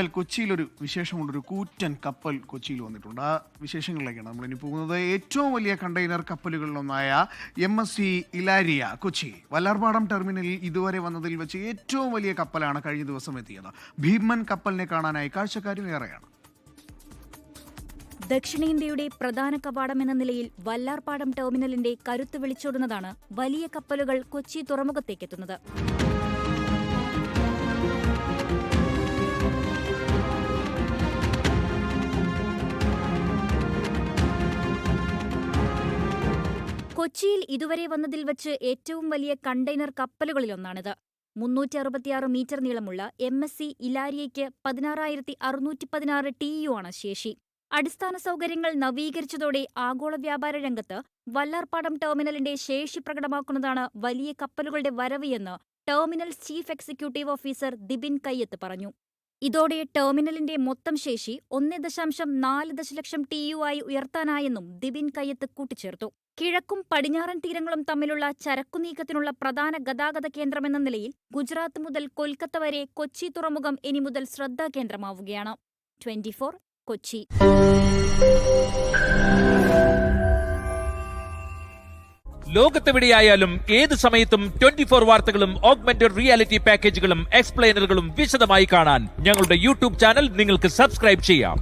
കൊച്ചിയിലൊരു വിശേഷമുള്ളൊരു കൂറ്റൻ കപ്പൽ കൊച്ചിയിൽ വന്നിട്ടുണ്ട്. ആ വിശേഷങ്ങളിലേക്കാണ് നമ്മളിനി പോകുന്നത്. ഏറ്റവും വലിയ കണ്ടെയ്നർ കപ്പലുകളിലൊന്നായ MSC ഇലാരിയ കൊച്ചി വല്ലാർപാടം ടെർമിനലിൽ ഇതുവരെ വന്നതിൽ വെച്ച് ഏറ്റവും വലിയ കപ്പലാണ് കഴിഞ്ഞ ദിവസം എത്തിയത്. ഭീമൻ കപ്പലിനെ കാണാനായി കാഴ്ചക്കാരും ഏറെയാണ്. ദക്ഷിണേന്ത്യയുടെ പ്രധാന കവാടം എന്ന നിലയിൽ വല്ലാർപാടം ടെർമിനലിന്റെ കരുത്ത് വിളിച്ചോടുന്നതാണ് വലിയ കപ്പലുകൾ കൊച്ചി തുറമുഖത്തേക്കെത്തുന്നത്. കൊച്ചിയിൽ ഇതുവരെ വന്നതിൽ വച്ച് ഏറ്റവും വലിയ കണ്ടെയ്നർ കപ്പലുകളിലൊന്നാണിത്. 366 മീറ്റർ നീളമുള്ള MSC ഇലാരിയയ്ക്ക് 16,616 TEU ആണ് ശേഷി. അടിസ്ഥാന സൗകര്യങ്ങൾ നവീകരിച്ചതോടെ ആഗോള വ്യാപാര രംഗത്ത് വല്ലാർപാടം ടെർമിനലിന്റെ ശേഷി പ്രകടമാക്കുന്നതാണ് വലിയ കപ്പലുകളുടെ വരവ് എന്ന് terminal chief executive officer Dibin Kayyath പറഞ്ഞു. ഇതോടെ ടെർമിനലിന്റെ മൊത്തം ശേഷി 1.4 ദശലക്ഷം TEU ആയി ഉയർത്താനായെന്നും ദിബിൻ കയ്യത്ത് കൂട്ടിച്ചേർത്തു. കിഴക്കും പടിഞ്ഞാറൻ തീരങ്ങളും തമ്മിലുള്ള ചരക്കുനീക്കത്തിനുള്ള പ്രധാന ഗതാഗത കേന്ദ്രമെന്ന നിലയിൽ ഗുജറാത്ത് മുതൽ കൊൽക്കത്ത വരെ കൊച്ചി തുറമുഖം ഇനി മുതൽ ശ്രദ്ധാകേന്ദ്രമാവുകയാണ്. 24 കൊച്ചി. ലോകത്തെവിടെയായാലും ഏത് സമയത്തും 24 വാർത്തകളും ഓഗ്മെന്റഡ് റിയാലിറ്റി പാക്കേജുകളും എക്സ്പ്ലെയിനറുകളും വിശദമായി കാണാൻ ഞങ്ങളുടെ യൂട്യൂബ് ചാനൽ നിങ്ങൾക്ക് സബ്സ്ക്രൈബ് ചെയ്യാം.